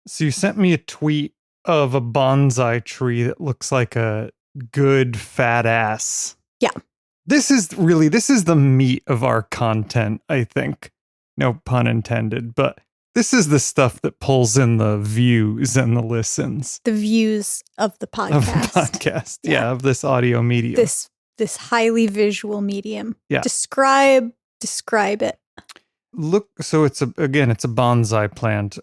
So you sent me a tweet of a bonsai tree that looks like a good fat ass. Yeah. This is the meat of our content, I think. No pun intended, but this is the stuff that pulls in the views and the listens. The views of the podcast. Of the podcast. Yeah, of this audio medium. This highly visual medium. Yeah. Describe it. Look, so it's a bonsai plant.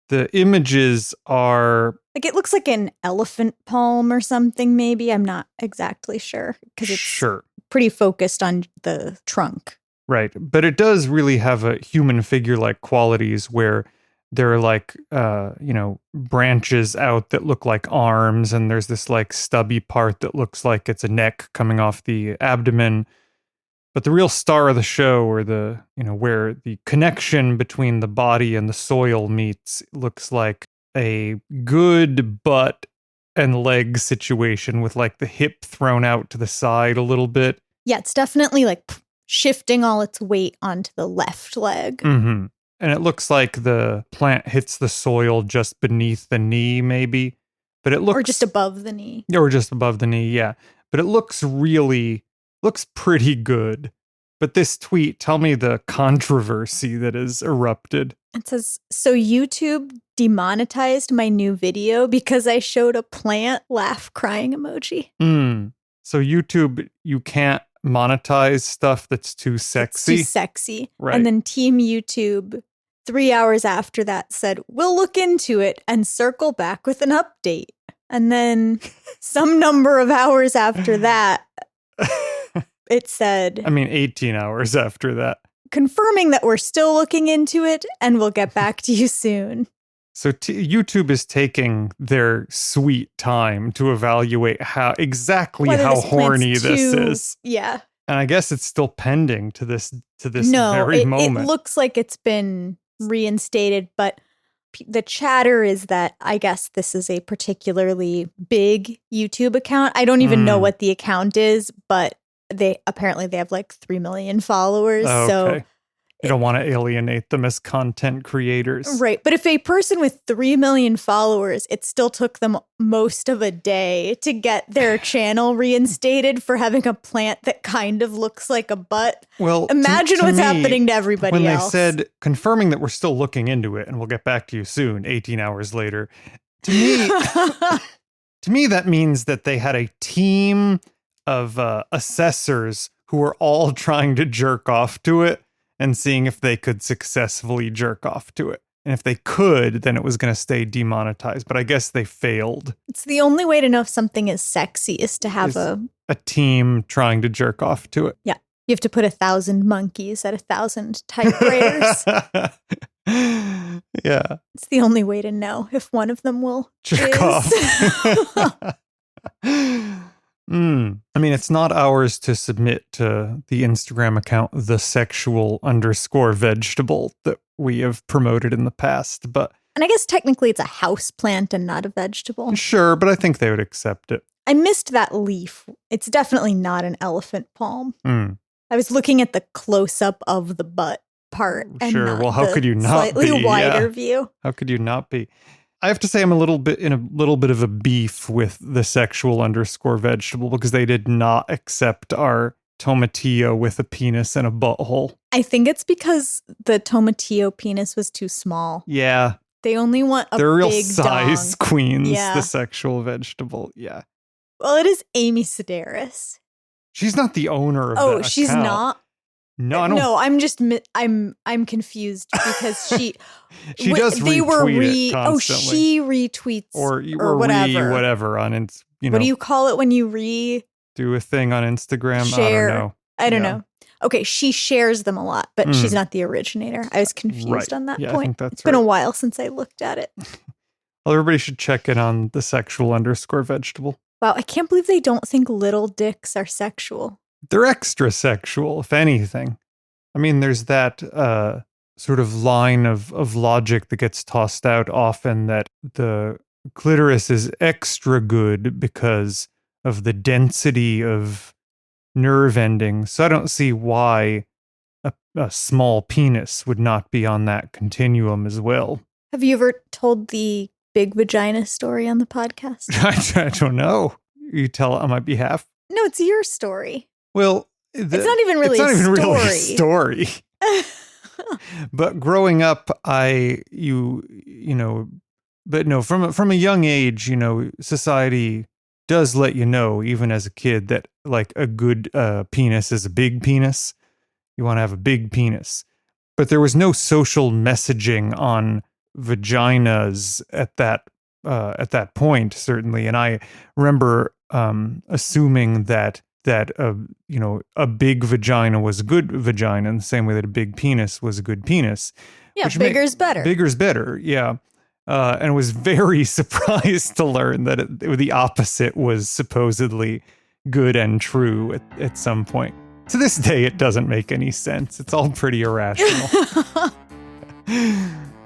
The images are like, it looks like an elephant palm or something, maybe. I'm not exactly sure because it's pretty focused on the trunk. Right. But it does really have a human figure-like qualities where there are like, branches out that look like arms, and there's this like stubby part that looks like it's a neck coming off the abdomen. But the real star of the show, or where the connection between the body and the soil meets, looks like a good butt and leg situation with like the hip thrown out to the side a little bit. Yeah, it's definitely like shifting all its weight onto the left leg. Mm-hmm. And it looks like the plant hits the soil just beneath the knee, maybe. But it looks... Or just above the knee. Or just above the knee, yeah. But it looks pretty good. But this tweet, tell me the controversy that has erupted. It says, so YouTube demonetized my new video because I showed a plant laugh crying emoji. So YouTube, you can't monetize stuff that's too sexy? It's too sexy. Right. And then Team YouTube, 3 hours after that, said, we'll look into it and circle back with an update. And then some number of hours after that, it said... 18 hours after that. Confirming that we're still looking into it and we'll get back to you soon. So YouTube is taking their sweet time to evaluate how horny this is. Yeah. And I guess it's still pending to this very moment. It looks like it's been reinstated, but the chatter is that I guess this is a particularly big YouTube account. I don't even know what the account is, but they have like 3 million followers. Okay. So you don't want to alienate them as content creators. Right. But if a person with 3 million followers, it still took them most of a day to get their channel reinstated for having a plant that kind of looks like a butt. Well, imagine what's happening to everybody when else. When they said, confirming that we're still looking into it and we'll get back to you soon, 18 hours later, to me, that means that they had a team of assessors who were all trying to jerk off to it and seeing if they could successfully jerk off to it. And if they could, then it was going to stay demonetized. But I guess they failed. It's the only way to know if something is sexy is to have a team trying to jerk off to it. Yeah. You have to put 1,000 monkeys at 1,000 typewriters. Yeah. It's the only way to know if one of them will jerk off. It's not ours to submit to the Instagram account, _vegetable that we have promoted in the past, but... And I guess technically it's a house plant and not a vegetable. Sure, but I think they would accept it. I missed that leaf. It's definitely not an elephant palm. I was looking at the close-up of the butt part. Sure, well, how could you not be? Slightly wider view. How could you not be? I have to say I'm in a little bit of a beef with the _vegetable because they did not accept our tomatillo with a penis and a butthole. I think it's because the tomatillo penis was too small. Yeah. They only want a big They're real size dong. queens, Yeah. the sexual vegetable. Yeah. Well, it is Amy Sedaris. She's not the owner of that account. She's not? No, I don't. No, I'm just I'm confused because she does retweet it constantly. She retweets or whatever. whatever on What do you call it when you do a thing on Instagram? Share. I don't know. I don't know. Okay, she shares them a lot, but she's not the originator. I was confused on that point. I think that's it's been a while since I looked at it. Well, everybody should check in on the sexual _vegetable. Wow, I can't believe they don't think little dicks are sexual. They're extra sexual, if anything. There's that sort of line of logic that gets tossed out often that the clitoris is extra good because of the density of nerve endings. So I don't see why a small penis would not be on that continuum as well. Have you ever told the big vagina story on the podcast? I don't know. You tell it on my behalf. No, it's your story. Well, it's not even really really a story. But growing up, but no, from a young age, society does let you know, even as a kid, that like a good penis is a big penis. You want to have a big penis. But there was no social messaging on vaginas at that point, certainly. And I remember assuming that a big vagina was a good vagina in the same way that a big penis was a good penis. Yeah, bigger's better. Bigger's better, yeah. And was very surprised to learn that the opposite was supposedly good and true at some point. To this day, it doesn't make any sense. It's all pretty irrational.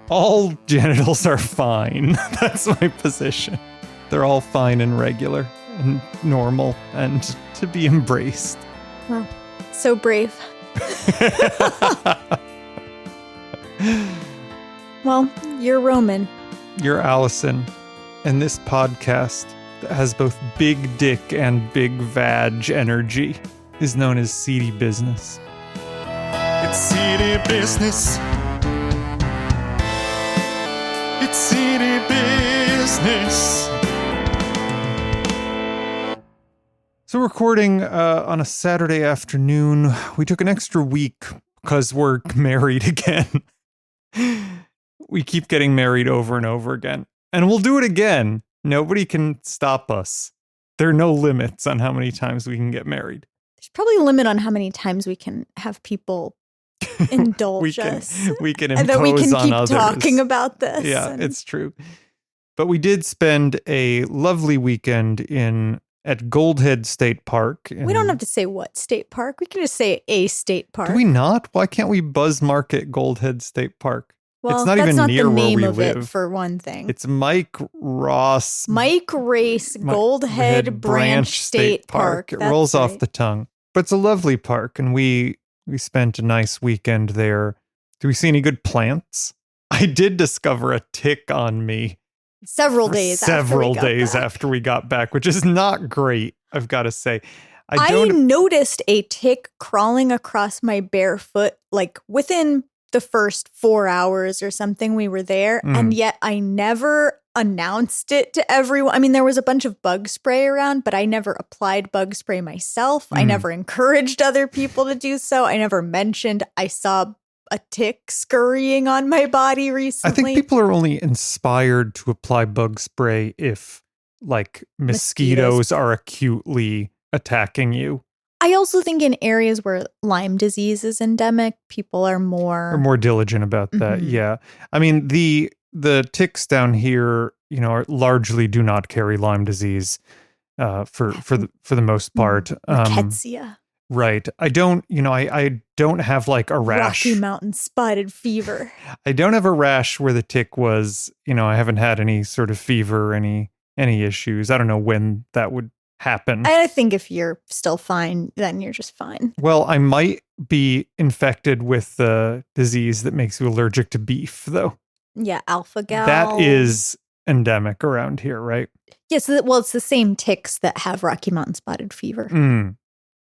All genitals are fine. That's my position. They're all fine and regular and normal and to be embraced. Well, so brave. Well, you're Roman. You're Allison. And this podcast that has both big dick and big vag energy is known as Seedy Business. It's Seedy Business. It's Seedy Business. So recording on a Saturday afternoon. We took an extra week because we're married again. We keep getting married over and over again. And we'll do it again. Nobody can stop us. There are no limits on how many times we can get married. There's probably a limit on how many times we can have people indulge us. We can impose and then we can on keep others. Talking about this. Yeah, it's true. But we did spend a lovely weekend at Goldhead State Park. We don't have to say what state park. We can just say a state park. Do we not? Why can't we buzz market Goldhead State Park? Well, it's not that's even not near the where name we of live. It, for one thing. It's Mike Race Goldhead Branch State Park. It rolls off the tongue. But it's a lovely park, and we spent a nice weekend there. Do we see any good plants? I did discover a tick on me several days after we got back, which is not great, I've got to say. I noticed a tick crawling across my bare foot, like within the first 4 hours or something we were there, and yet I never announced it to everyone. I mean, there was a bunch of bug spray around, but I never applied bug spray myself. I never encouraged other people to do so. I never mentioned I saw a tick scurrying on my body recently. I think people are only inspired to apply bug spray if, like, mosquitoes are acutely attacking you. I also think in areas where Lyme disease is endemic, people are more diligent about that. Yeah. I mean, the ticks down here, largely do not carry Lyme disease for the most part. Rickettsia. Right. I don't have like a rash. Rocky Mountain spotted fever. I don't have a rash where the tick was, I haven't had any sort of fever, any issues. I don't know when that would happen. I think if you're still fine, then you're just fine. Well, I might be infected with the disease that makes you allergic to beef, though. Yeah, alpha-gal. That is endemic around here, right? Yes, well, it's the same ticks that have Rocky Mountain spotted fever.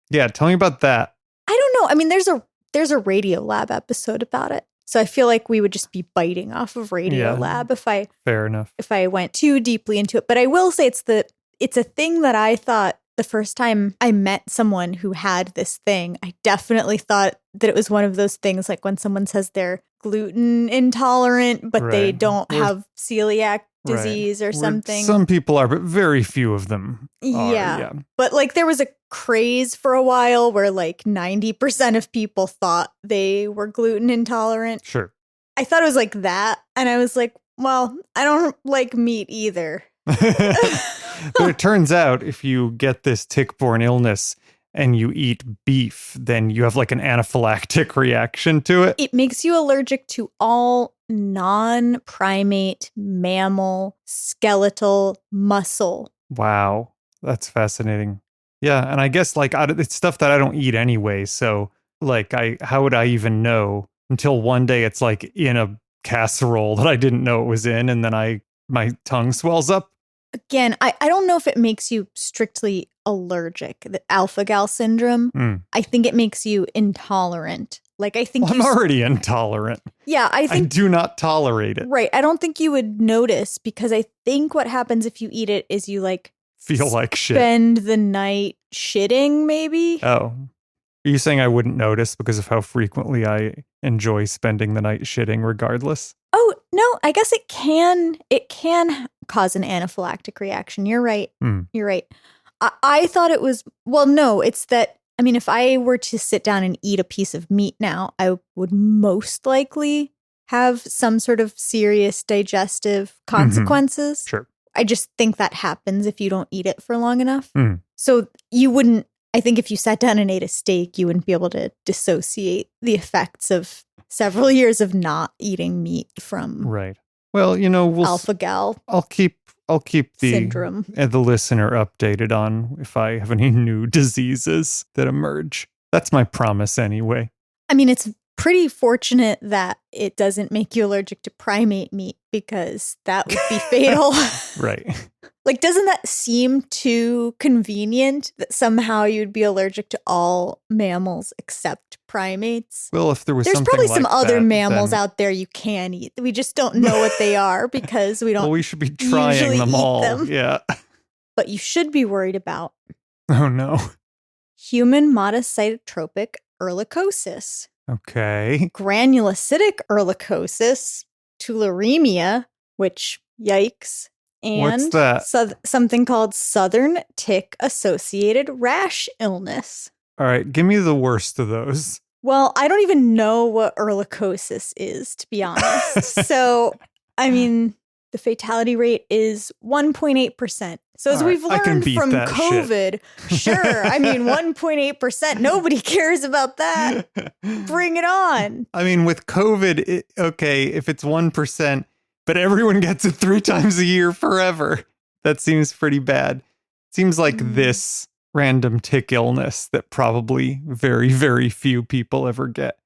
Yeah, tell me about that. I don't know. I mean, there's a Radiolab episode about it. So I feel like we would just be biting off of Radiolab Fair enough. If I went too deeply into it. But I will say it's a thing that I thought the first time I met someone who had this thing, I definitely thought that it was one of those things like when someone says they're gluten intolerant, but they don't have celiac disease or something. Some people are, but very few of them are. Yeah. But like there was a craze for a while where like 90% of people thought they were gluten intolerant. Sure. I thought it was like that. And I was like, well, I don't like meat either. But it turns out if you get this tick-borne illness and you eat beef, then you have like an anaphylactic reaction to it. It makes you allergic to all non-primate, mammal, skeletal muscle. Wow. That's fascinating. Yeah. And I guess like it's stuff that I don't eat anyway. So like how would I even know until one day it's like in a casserole that I didn't know it was in, and then my tongue swells up. Again, I don't know if it makes you strictly allergic, the alpha-gal syndrome. I think it makes you intolerant. Like, I think I'm already intolerant. Yeah, I do not tolerate it. Right. I don't think you would notice, because I think what happens if you eat it is you like feel like shit. Spend the night shitting, maybe. Oh. Are you saying I wouldn't notice because of how frequently I enjoy spending the night shitting regardless? Oh, no, I guess it can cause an anaphylactic reaction. You're right. You're right. I thought it was, well, no, it's that, I mean, if I were to sit down and eat a piece of meat now, I would most likely have some sort of serious digestive consequences. Sure. I just think that happens if you don't eat it for long enough. So you wouldn't, I think if you sat down and ate a steak, you wouldn't be able to dissociate the effects of several years of not eating meat from right. Well, you know, alpha-gal. I'll keep the syndrome. The listener updated on if I have any new diseases that emerge. That's my promise anyway. I mean, it's pretty fortunate that it doesn't make you allergic to primate meat, because that would be fatal. Right. Like, doesn't that seem too convenient that somehow you'd be allergic to all mammals except primates? Well, if there's probably like some other that, mammals out there you can eat. We just don't know what they are because we don't. Well, we should be trying them all. Yeah. But you should be worried about. Oh no. Human monocytotropic ehrlichiosis. Okay. Granulocytic ehrlichiosis, tularemia, which yikes. And what's that? Something called Southern Tick Associated Rash Illness. All right, give me the worst of those. Well, I don't even know what ehrlichiosis is, to be honest. So, I mean, the fatality rate is 1.8%. So as we've learned from COVID, sure, I mean, 1.8%, nobody cares about that. Bring it on. I mean, with COVID, okay, if it's 1%, but everyone gets it 3 times a year forever. That seems pretty bad. Seems like this random tick illness that probably very, very few people ever get.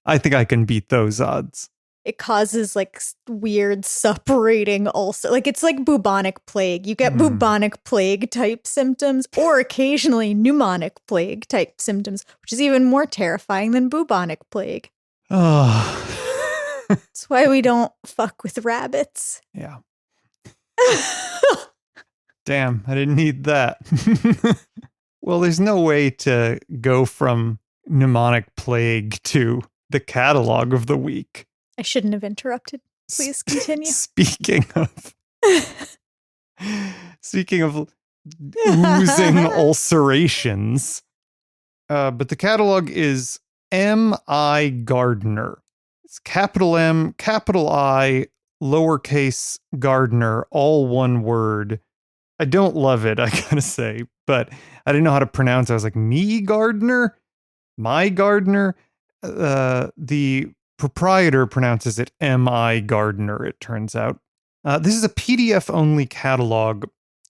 I think I can beat those odds. It causes like weird suppurating ulcer. Like, it's like bubonic plague. You get bubonic plague type symptoms, or occasionally pneumonic plague type symptoms, which is even more terrifying than bubonic plague. Oh. That's why we don't fuck with rabbits. Yeah. Damn, I didn't need that. Well, there's no way to go from pneumonic plague to the catalog of the week. I shouldn't have interrupted. Please continue. Speaking of oozing ulcerations, but the catalog is MIgardener. It's capital M, capital I, lowercase Gardener, all one word. I don't love it, I gotta say, but I didn't know how to pronounce it. I was like, MIgardener? MIgardener? The proprietor pronounces it MIgardener, it turns out. This is a PDF-only catalog,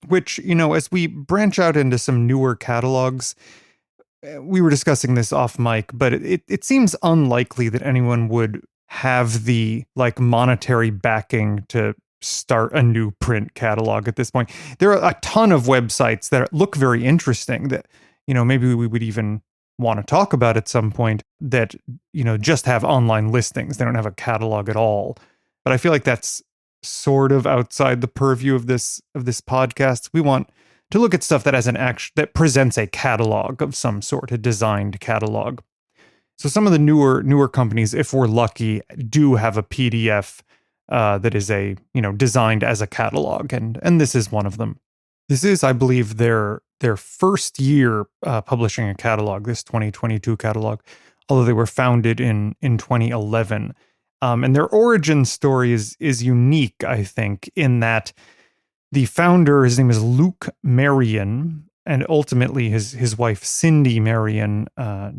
which, you know, as we branch out into some newer catalogs, we were discussing this off mic, but it seems unlikely that anyone would have the like monetary backing to start a new print catalog at this point. There are a ton of websites that look very interesting that, you know, maybe we would even want to talk about at some point that, you know, just have online listings. They don't have a catalog at all. But I feel like that's sort of outside the purview of this podcast. We want to look at stuff that has that presents a catalog of some sort, a designed catalog. So some of the newer companies, if we're lucky, do have a PDF that is designed as a catalog, and this is one of them. This is, I believe, their first year publishing a catalog, this 2022 catalog, although they were founded in 2011. And their origin story is unique, I think, in that the founder, his name is Luke Marion, and ultimately his wife Cindy Marion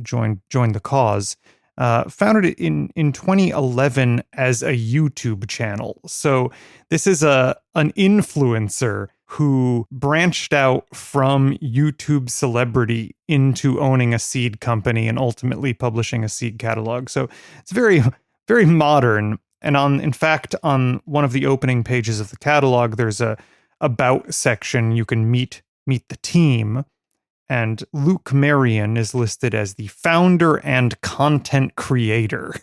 joined the cause. Founded it in 2011 as a YouTube channel. So this is an influencer who branched out from YouTube celebrity into owning a seed company and ultimately publishing a seed catalog. So it's very, very modern. And in fact, on one of the opening pages of the catalog, there's a about section. You can meet the team. And Luke Marion is listed as the founder and content creator.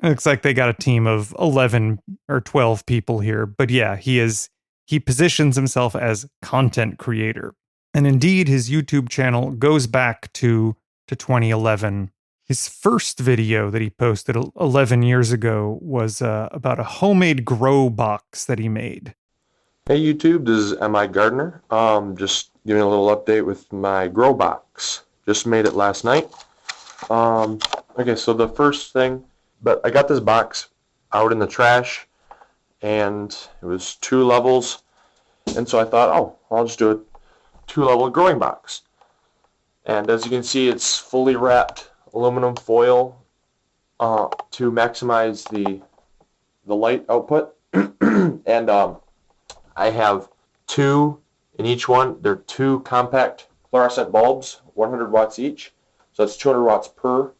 Looks like they got a team of 11 or 12 people here. But yeah, he positions himself as content creator. And indeed, his YouTube channel goes back to 2011. His first video that he posted 11 years ago was about a homemade grow box that he made. Hey YouTube, this is MIgardener. Just giving a little update with my grow box. Just made it last night. Okay, so the first thing, but I got this box out in the trash, and it was 2 levels, and so I thought, oh, I'll just do a 2-level growing box. And as you can see, it's fully wrapped aluminum foil to maximize the light output. And I have 2 in each one. They're 2 compact fluorescent bulbs, 100 watts each. So it's 200 watts per.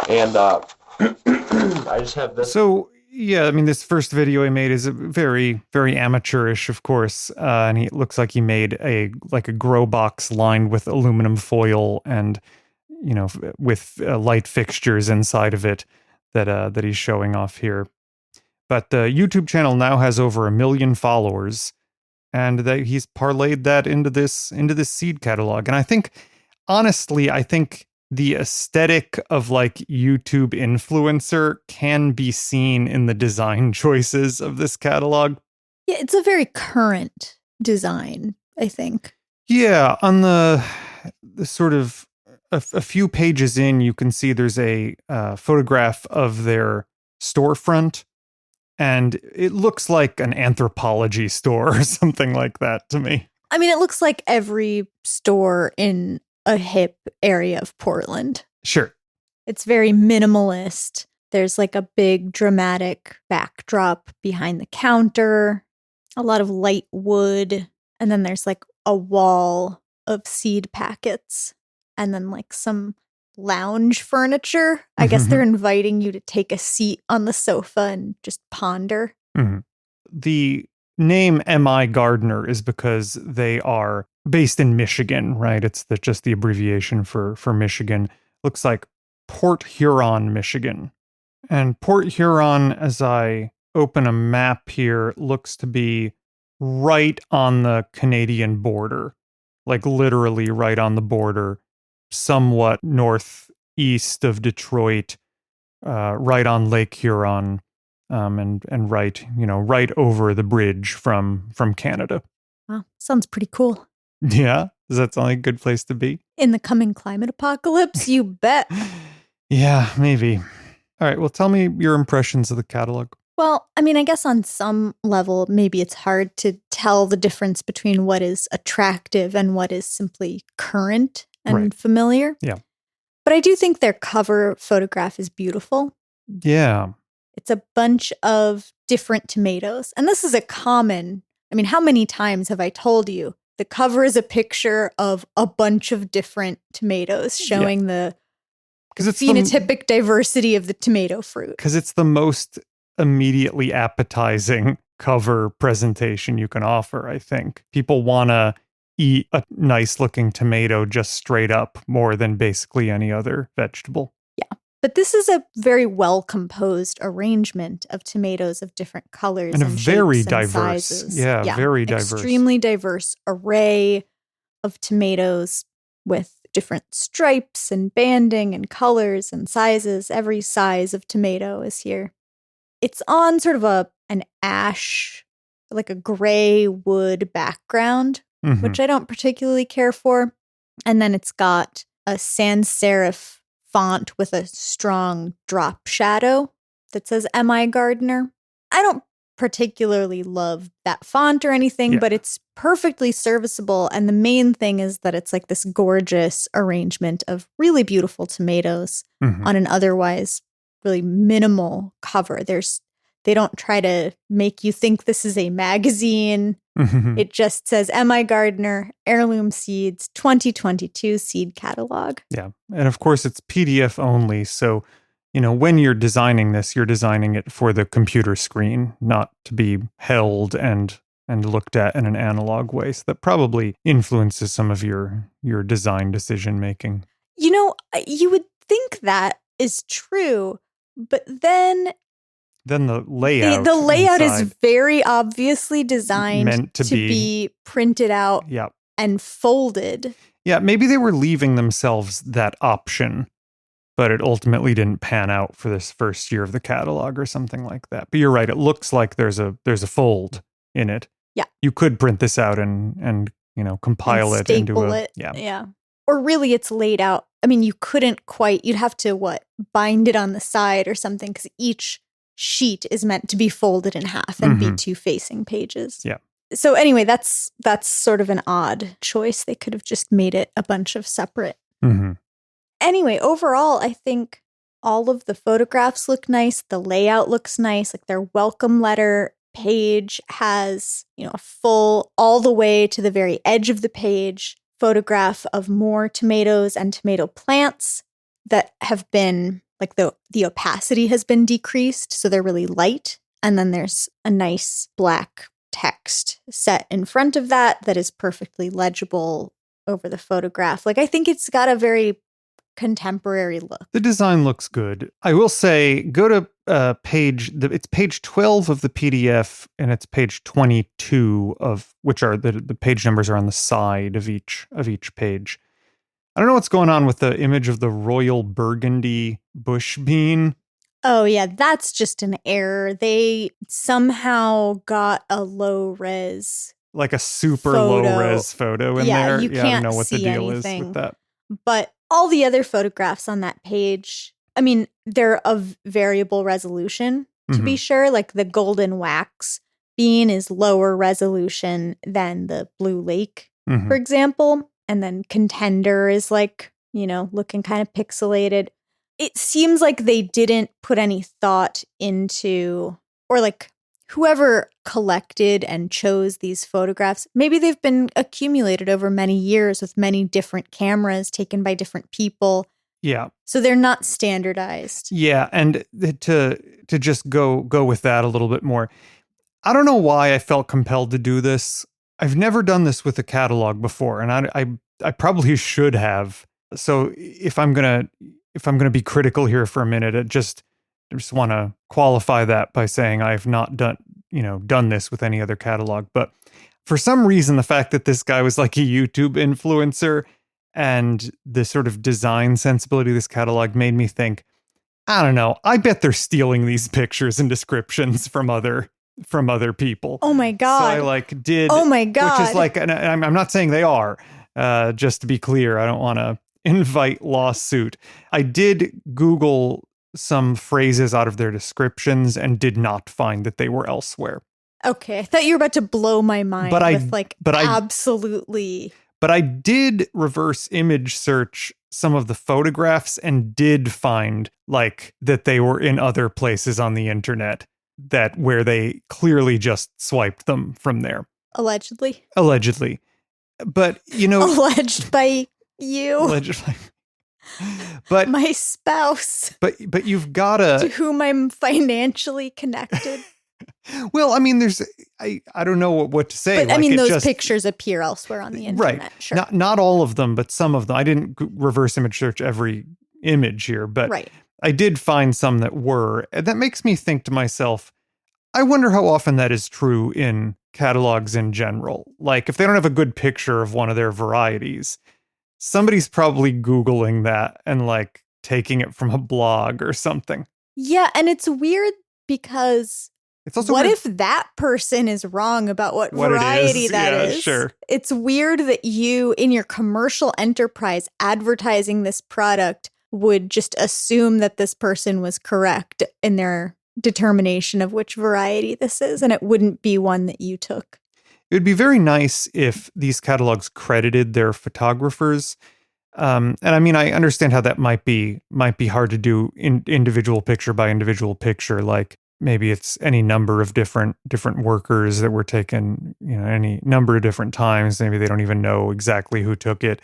And I just have this. So, yeah, I mean, this first video he made is very, very amateurish, of course. And it looks like he made a grow box lined with aluminum foil and, with light fixtures inside of it that he's showing off here. But the YouTube channel now has over 1 million followers, and he's parlayed that into this seed catalog. And I think, honestly, the aesthetic of like YouTube influencer can be seen in the design choices of this catalog. Yeah, it's a very current design, I think. Yeah, on the sort of a few pages in, you can see there's a photograph of their storefront. And it looks like an anthropology store or something like that to me. I mean, it looks like every store in a hip area of Portland. Sure. It's very minimalist. There's like a big dramatic backdrop behind the counter, a lot of light wood, and then there's like a wall of seed packets, and then like some lounge furniture. I guess they're inviting you to take a seat on the sofa and just ponder. Mm-hmm. The name MIgardener is because they are based in Michigan, right? It's just the abbreviation for Michigan. Looks like Port Huron, Michigan. And Port Huron, as I open a map here, looks to be right on the Canadian border, like literally right on the border, somewhat northeast of Detroit, right on Lake Huron, and right over the bridge from Canada. Wow, sounds pretty cool. Yeah, does that sound like a good place to be? In the coming climate apocalypse, you bet. Yeah, maybe. All right, well, tell me your impressions of the catalog. Well, I mean, I guess on some level, maybe it's hard to tell the difference between what is attractive and what is simply current and familiar. Yeah. But I do think their cover photograph is beautiful. Yeah. It's a bunch of different tomatoes. And this is how many times have I told you? The cover is a picture of a bunch of different tomatoes showing the phenotypic diversity of the tomato fruit. Because it's the most immediately appetizing cover presentation you can offer, I think. People want to eat a nice looking tomato just straight up more than basically any other vegetable. Yeah. But this is a very well composed arrangement of tomatoes of different colors and a very shapes diverse, and sizes. Yeah, very diverse. Extremely diverse array of tomatoes with different stripes and banding and colors and sizes. Every size of tomato is here. It's on sort of an ash, like a gray wood background, which I don't particularly care for. And then it's got a sans serif font with a strong drop shadow that says MIgardener. I don't particularly love that font or anything, but it's perfectly serviceable. And the main thing is that it's like this gorgeous arrangement of really beautiful tomatoes on an otherwise really minimal cover. They don't try to make you think this is a magazine. It just says MIgardener, Heirloom Seeds, 2022 Seed Catalog. Yeah. And of course, it's PDF only. So, when you're designing this, you're designing it for the computer screen, not to be held and looked at in an analog way. So that probably influences some of your design decision making. You would think that is true, but then the layout the layout is inside very obviously designed meant to be printed out yeah. and folded. Yeah, maybe they were leaving themselves that option, but it ultimately didn't pan out for this first year of the catalog or something like that. But you're right, it looks like there's a fold in it. Yeah. You could print this out and compile and it into staple a it. yeah. Yeah. Or really it's laid out. I mean, you couldn't quite, you'd have to bind it on the side or something, because each sheet is meant to be folded in half and be two facing pages. Yeah. So anyway, that's sort of an odd choice. They could have just made it a bunch of separate. Mm-hmm. Anyway, overall, I think all of the photographs look nice. The layout looks nice. Like their welcome letter page has, a full, all the way to the very edge of the page, photograph of more tomatoes and tomato plants that have been, like the opacity has been decreased, so they're really light. And then there's a nice black text set in front of that is perfectly legible over the photograph. Like, I think it's got a very contemporary look. The design looks good. I will say, go to it's page 12 of the PDF, and it's page 22 of which are the page numbers are on the side of each page. I don't know what's going on with the image of the royal burgundy bush bean. Oh yeah, that's just an error. They somehow got a low res, like a super low res photo in there. You can't I don't know what the see deal anything. is with that. But all the other photographs on that page, I mean, they're of variable resolution, to be sure. Like the golden wax bean is lower resolution than the blue lake, for example. And then contender is like, looking kind of pixelated. It seems like they didn't put any thought into, or like whoever collected and chose these photographs, maybe they've been accumulated over many years with many different cameras taken by different people. Yeah. So they're not standardized. Yeah, and to just go with that a little bit more. I don't know why I felt compelled to do this. I've never done this with a catalog before, and I probably should have. So if I'm gonna be critical here for a minute, I just want to qualify that by saying I've not done this with any other catalog. But for some reason, the fact that this guy was like a YouTube influencer and the sort of design sensibility of this catalog made me think, I don't know, I bet they're stealing these pictures and descriptions from other people. Oh my God. So I did. Oh my God. Which is and I'm not saying they are, just to be clear. I don't want to invite lawsuit. I did Google some phrases out of their descriptions and did not find that they were elsewhere. Okay, I thought you were about to blow my mind absolutely. But I did reverse image search some of the photographs and did find that they were in other places on the internet where they clearly just swiped them from there. Allegedly. But, alleged by you. Allegedly. But my spouse. But you've got to whom I'm financially connected. Well, I mean, I don't know what to say. But I mean, those pictures appear elsewhere on the internet. Right. Sure. Not all of them, but some of them. I didn't reverse image search every image here, but right. I did find some that were. And that makes me think to myself, I wonder how often that is true in catalogs in general. Like, if they don't have a good picture of one of their varieties, somebody's probably Googling that and taking it from a blog or something. Yeah, and it's weird because it's also what weird. If that person is wrong about what variety that is? Sure. It's weird that you, in your commercial enterprise advertising this product, would just assume that this person was correct in their determination of which variety this is, and it wouldn't be one that you took. It would be very nice if these catalogs credited their photographers. And I mean, I understand how that might be hard to do in individual picture by individual picture. Like maybe it's any number of different workers that were taken, any number of different times. Maybe they don't even know exactly who took it.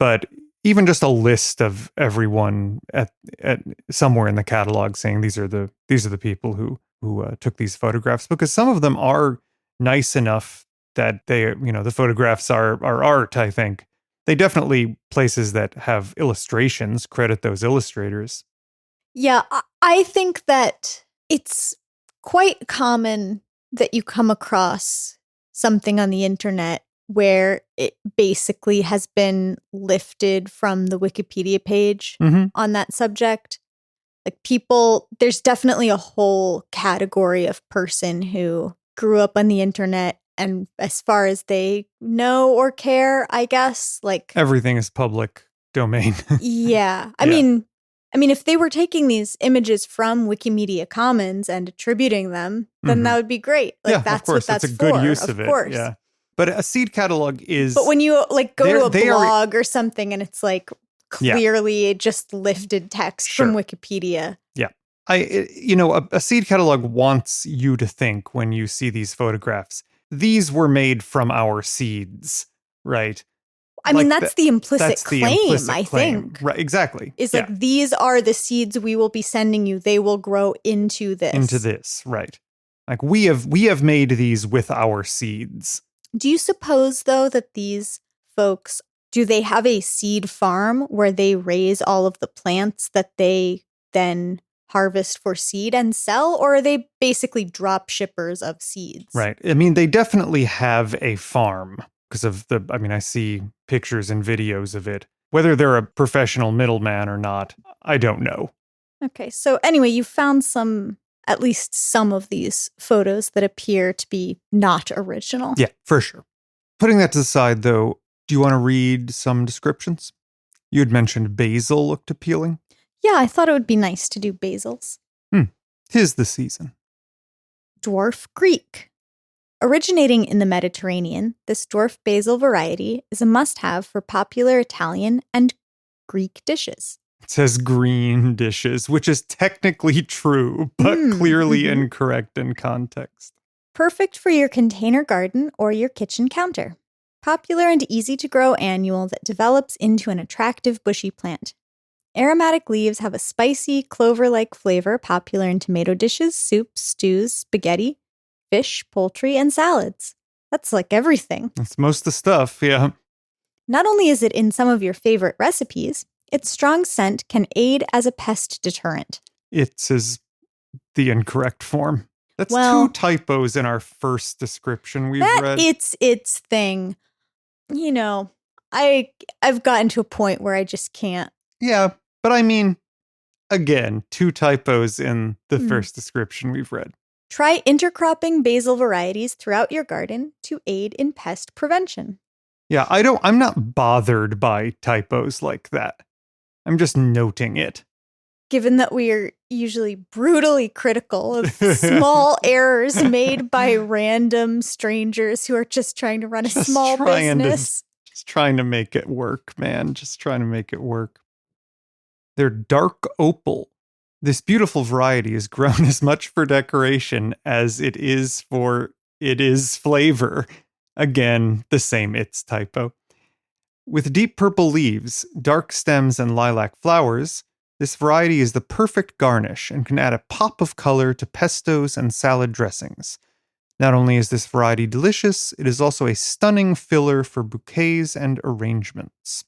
But even just a list of everyone at somewhere in the catalog saying these are the people who took these photographs, because some of them are nice enough that they, the photographs are art. I think they definitely, places that have illustrations, credit those illustrators. Yeah, I think that it's quite common that you come across something on the internet where it basically has been lifted from the Wikipedia page on that subject. Like, people, there's definitely a whole category of person who grew up on the internet, and as far as they know or care, I guess, like, everything is public domain. yeah. I mean, if they were taking these images from Wikimedia Commons and attributing them, then that would be great. Like, yeah, that's of course, what that's a good for, use of it. course. Yeah, but a seed catalog is. But when you like go to a blog or something and it's like clearly just lifted text from Wikipedia. Yeah. A seed catalog wants you to think, when you see these photographs, these were made from our seeds, right? I mean, that's the implicit claim, I think. Right, exactly. Is like, these are the seeds we will be sending you. They will grow into this. Into this, right. Like, we have made these with our seeds. Do you suppose, though, that these folks, do they have a seed farm where they raise all of the plants that they then harvest for seed and sell, or are they basically drop shippers of seeds? Right. I mean, they definitely have a farm because of I see pictures and videos of it. Whether they're a professional middleman or not, I don't know. Okay. So anyway, you found at least some of these photos that appear to be not original. Yeah, for sure. Putting that to the side, though, do you want to read some descriptions? You had mentioned basil looked appealing. Yeah, I thought it would be nice to do basils. 'Tis the season. Dwarf Greek. Originating in the Mediterranean, this dwarf basil variety is a must-have for popular Italian and Greek dishes. It says green dishes, which is technically true, but clearly incorrect in context. Perfect for your container garden or your kitchen counter. Popular and easy to grow annual that develops into an attractive bushy plant. Aromatic leaves have a spicy, clover-like flavor popular in tomato dishes, soups, stews, spaghetti, fish, poultry, and salads. That's like everything. That's most of the stuff, yeah. Not only is it in some of your favorite recipes, its strong scent can aid as a pest deterrent. It says the incorrect form. That's 2 typos in our first description we've read. It's thing. I've gotten to a point where I just can't. Yeah, but I mean, again, 2 typos in the first description we've read. Try intercropping basil varieties throughout your garden to aid in pest prevention. Yeah, I'm not bothered by typos like that. I'm just noting it. Given that we are usually brutally critical of small errors made by random strangers who are just trying to run a small business. Just trying to make it work, man. Just trying to make it work. They're dark opal. This beautiful variety is grown as much for decoration as it is for flavor. Again, the same it's typo. With deep purple leaves, dark stems, and lilac flowers, this variety is the perfect garnish and can add a pop of color to pestos and salad dressings. Not only is this variety delicious, it is also a stunning filler for bouquets and arrangements.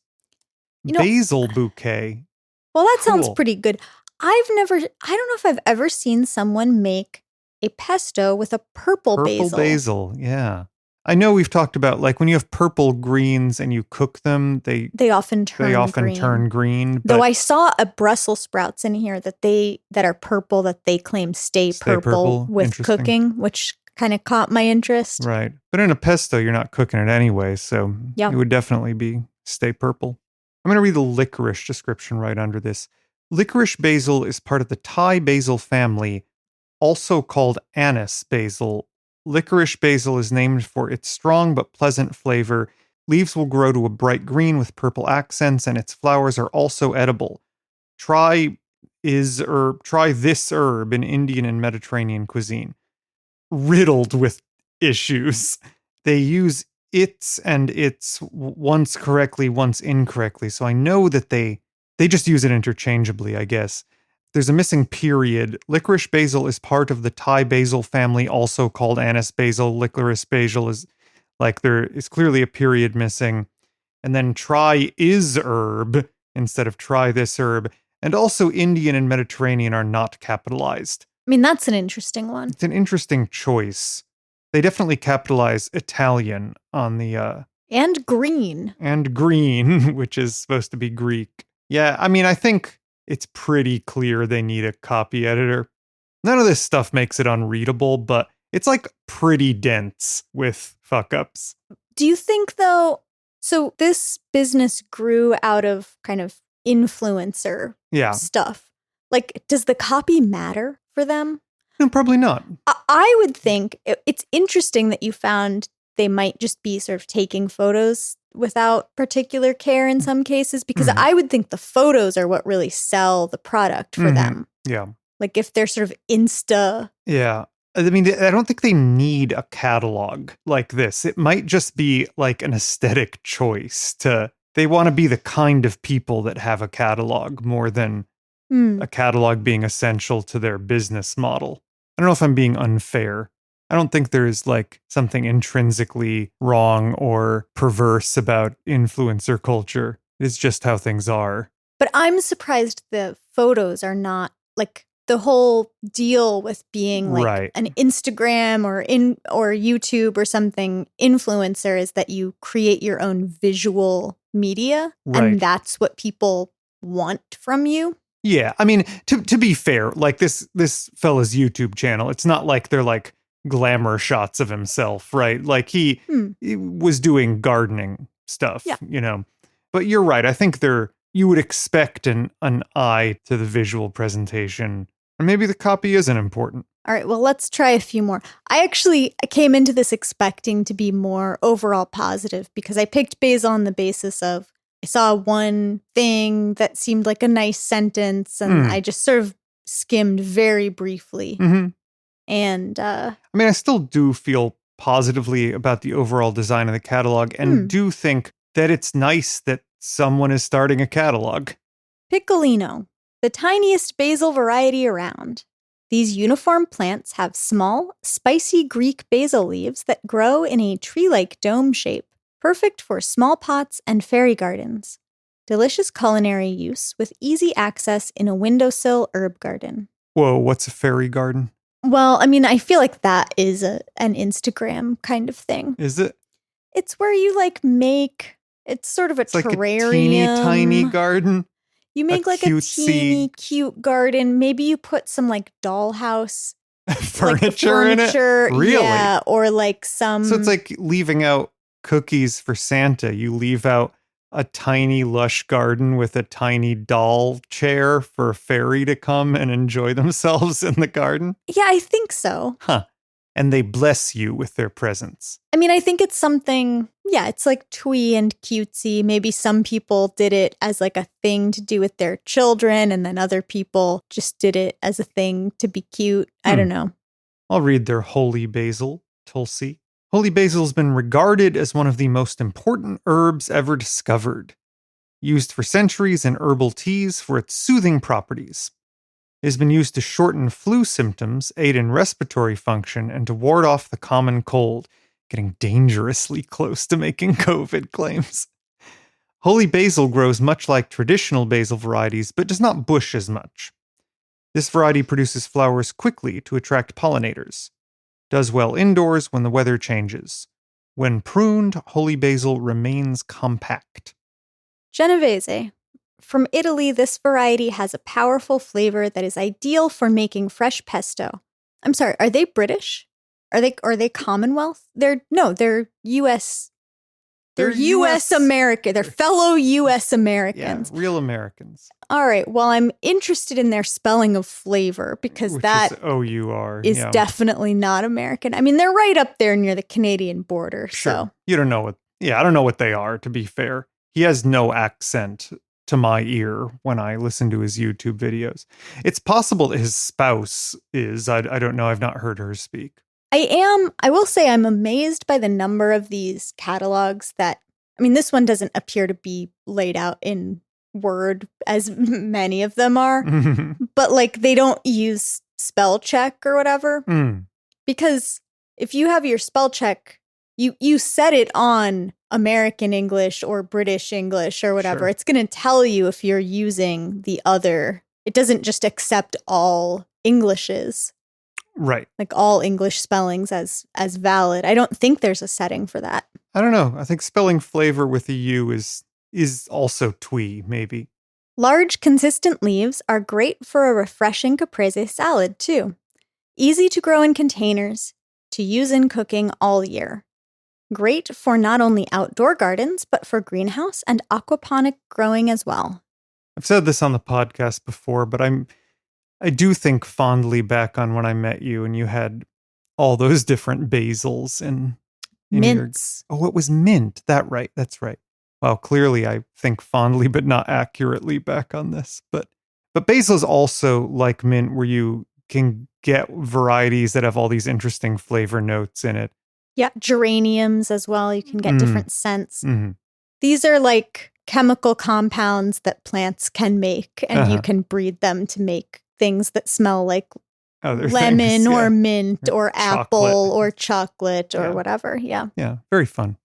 Basil bouquet. Well, that sounds pretty good. I don't know if I've ever seen someone make a pesto with a purple basil. Purple basil, yeah. I know we've talked about, like, when you have purple greens and you cook them, they often turn green. But though I saw a Brussels sprouts in here that are purple, that they claim stay purple with cooking, which kind of caught my interest. Right. But in a pesto, you're not cooking it anyway, so it would definitely stay purple. I'm going to read the licorice description right under this. Licorice basil is part of the Thai basil family, also called anise basil. Licorice basil is named for its strong but pleasant flavor. Leaves will grow to a bright green with purple accents, and its flowers are also edible. Try this herb in Indian and Mediterranean cuisine. Riddled with issues. They use it's and it's once correctly, once incorrectly. So I know that they just use it interchangeably, I guess. There's a missing period. Licorice basil is part of the Thai basil family, also called anise basil. Licorice basil is like there is clearly a period missing. And then try is herb instead of try this herb. And also Indian and Mediterranean are not capitalized. I mean, that's an interesting one. It's an interesting choice. They definitely capitalize Italian on the And green. and green, which is supposed to be Greek. Yeah, I mean, I think it's pretty clear they need a copy editor. None of this stuff makes it unreadable, but it's like pretty dense with fuck ups. Do you think, though, so this business grew out of kind of influencer Yeah. stuff. Like, does the copy matter for them? No, probably not. I would think it's interesting that you found they might just be sort of taking photos without particular care in some cases, because I would think the photos are what really sell the product for them. Yeah. Like if they're sort of Insta. Yeah. I mean, I don't think they need a catalog like this. It might just be like an aesthetic choice they want to be the kind of people that have a catalog more than a catalog being essential to their business model. I don't know if I'm being unfair. I don't think there's like something intrinsically wrong or perverse about influencer culture. It's just how things are. But I'm surprised the photos are not like the whole deal with being like an Instagram or YouTube or something influencer is that you create your own visual media and that's what people want from you. Yeah, I mean, to be fair, like this fella's YouTube channel, it's not like they're like glamour shots of himself, right? Like he was doing gardening stuff, you know. But you're right. I think you would expect an eye to the visual presentation. And maybe the copy isn't important. All right, well, let's try a few more. I came into this expecting to be more overall positive because I picked basil on the basis of I saw one thing that seemed like a nice sentence and I just sort of skimmed very briefly. And I mean, I still do feel positively about the overall design of the catalog and do think that it's nice that someone is starting a catalog. Piccolino, the tiniest basil variety around. These uniform plants have small, spicy Greek basil leaves that grow in a tree-like dome shape, perfect for small pots and fairy gardens. Delicious culinary use with easy access in a windowsill herb garden. Whoa, what's a fairy garden? Well, I mean, I feel like that is an Instagram kind of thing. Is it? It's where you like make, it's sort of a terrarium. Like a teeny tiny garden? You make like a teeny cute garden. Maybe you put some like dollhouse furniture in it? Really? Yeah, or like some. So it's like leaving out cookies for Santa. You leave out a tiny lush garden with a tiny doll chair for a fairy to come and enjoy themselves in the garden? Yeah, I think so. Huh. And they bless you with their presence. I mean, I think it's something, yeah, it's like twee and cutesy. Maybe some people did it as like a thing to do with their children, and then other people just did it as a thing to be cute. I don't know. I'll read their holy basil, Tulsi. Holy basil has been regarded as one of the most important herbs ever discovered. Used for centuries in herbal teas for its soothing properties. It has been used to shorten flu symptoms, aid in respiratory function, and to ward off the common cold, getting dangerously close to making COVID claims. Holy basil grows much like traditional basil varieties, but does not bush as much. This variety produces flowers quickly to attract pollinators. Does well indoors when the weather changes. When pruned, holy basil remains compact. Genovese. From Italy, this variety has a powerful flavor that is ideal for making fresh pesto. I'm sorry, are they British? Are they Commonwealth? They're US. They're US American. They're fellow US Americans. Yeah, real Americans. All right. Well, I'm interested in their spelling of flavor because that is O-U-R, is definitely not American. I mean, they're right up there near the Canadian border. Sure. So you don't know what. Yeah, I don't know what they are, to be fair. He has no accent to my ear when I listen to his YouTube videos. It's possible that his spouse is. I don't know. I've not heard her speak. I will say I'm amazed by the number of these catalogs this one doesn't appear to be laid out in Word as many of them are, but like they don't use spell check or whatever. Because if you have your spell check, you set it on American English or British English or whatever. Sure. It's going to tell you if you're using the other. It doesn't just accept all Englishes. Right. Like all English spellings as valid. I don't think there's a setting for that. I don't know. I think spelling flavor with a U is also twee, maybe. Large, consistent leaves are great for a refreshing caprese salad, too. Easy to grow in containers, to use in cooking all year. Great for not only outdoor gardens, but for greenhouse and aquaponic growing as well. I've said this on the podcast before, but I do think fondly back on when I met you and you had all those different basils and Mints. it was mint. That's right. Well, clearly I think fondly but not accurately back on this. But basil is also like mint, where you can get varieties that have all these interesting flavor notes in it. Yeah, geraniums as well. You can get different scents. Mm-hmm. These are like chemical compounds that plants can make, and you can breed them to make things that smell like Other lemon things, or yeah. mint or apple Chocolate. or chocolate or Yeah. whatever. Yeah. Yeah, very fun.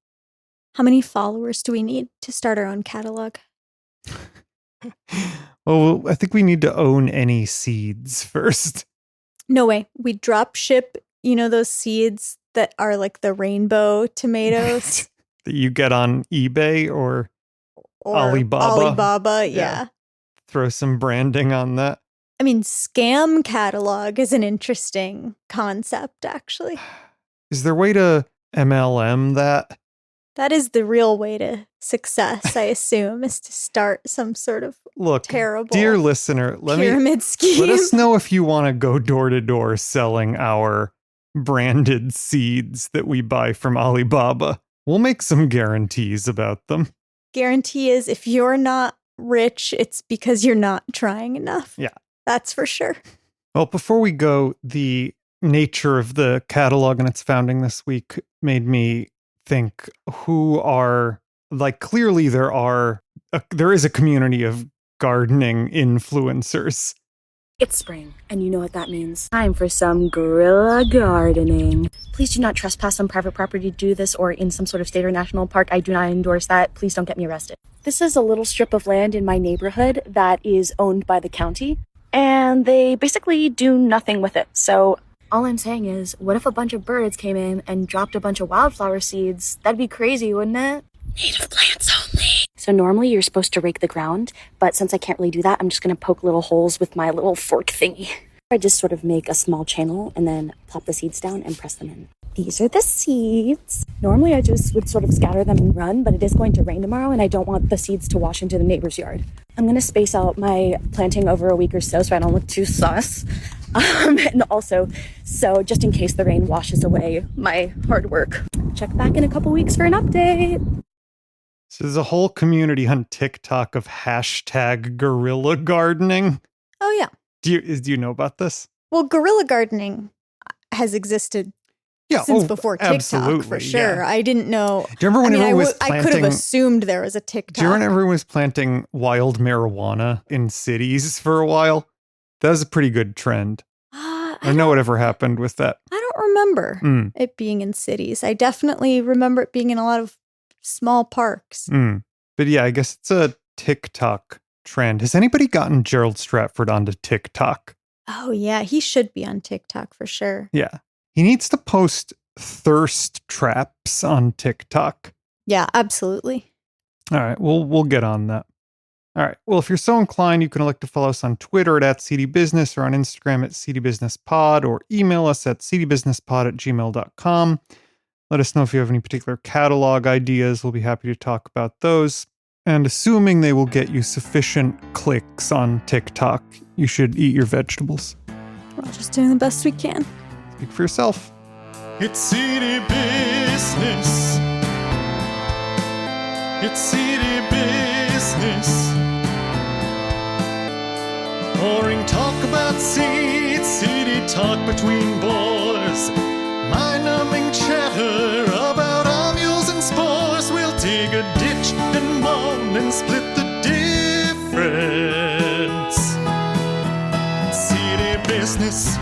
How many followers do we need to start our own catalog? Well, I think we need to own any seeds first. No way. We drop ship, those seeds that are like the rainbow tomatoes That you get on eBay or or Alibaba. Alibaba, yeah. Yeah. Throw some branding on that. I mean, scam catalog is an interesting concept, actually. Is there a way to MLM that? That is the real way to success, I assume, is to start some sort of Look, terrible dear listener, pyramid scheme. let us know if you want to go door to door selling our branded seeds that we buy from Alibaba. We'll make some guarantees about them. Guarantee is if you're not rich, it's because you're not trying enough. Yeah. That's for sure. Well, before we go, the nature of the catalog and its founding this week made me think clearly there is a community of gardening influencers. It's spring, and you know what that means. Time for some guerrilla gardening. Please do not trespass on private property to do this, or in some sort of state or national park. I do not endorse that. Please don't get me arrested. This is a little strip of land in my neighborhood that is owned by the county, and they basically do nothing with it. So all I'm saying is, what if a bunch of birds came in and dropped a bunch of wildflower seeds? That'd be crazy, wouldn't it? Native plants only. So normally you're supposed to rake the ground, but since I can't really do that, I'm just going to poke little holes with my little fork thingy. I just sort of make a small channel and then plop the seeds down and press them in. These are the seeds. Normally I just would sort of scatter them and run, but it is going to rain tomorrow and I don't want the seeds to wash into the neighbor's yard. I'm going to space out my planting over a week or so I don't look too sus. And also, so just in case the rain washes away my hard work. Check back in a couple weeks for an update. So there's a whole community on TikTok of #guerrilla gardening. Oh, yeah. Do you know about this? Well, guerrilla gardening has existed since before TikTok, absolutely, for sure. yeah. I didn't know. Do you remember when everyone was I could have assumed there was a TikTok. Do you remember everyone was planting wild marijuana in cities for a while? That was a pretty good trend. I don't know whatever happened with that. I don't remember it being in cities. I definitely remember it being in a lot of small parks. But yeah, I guess it's a TikTok trend. Has anybody gotten Gerald Stratford onto TikTok? Oh, yeah. He should be on TikTok for sure. Yeah. He needs to post thirst traps on TikTok. Yeah, absolutely. All right. We'll get on that. All right. Well, if you're so inclined, you can elect to follow us on Twitter at @CDBusiness or on Instagram at CDBusinessPod, or email us at cdbusinesspod@gmail.com. Let us know if you have any particular catalog ideas. We'll be happy to talk about those. And assuming they will get you sufficient clicks on TikTok, you should eat your vegetables. We're all just doing the best we can. Speak for yourself. It's city business. It's city business. Boring talk about seeds, city talk between boys. My together about our mules and spores. We'll dig a ditch and mow and split the difference. City business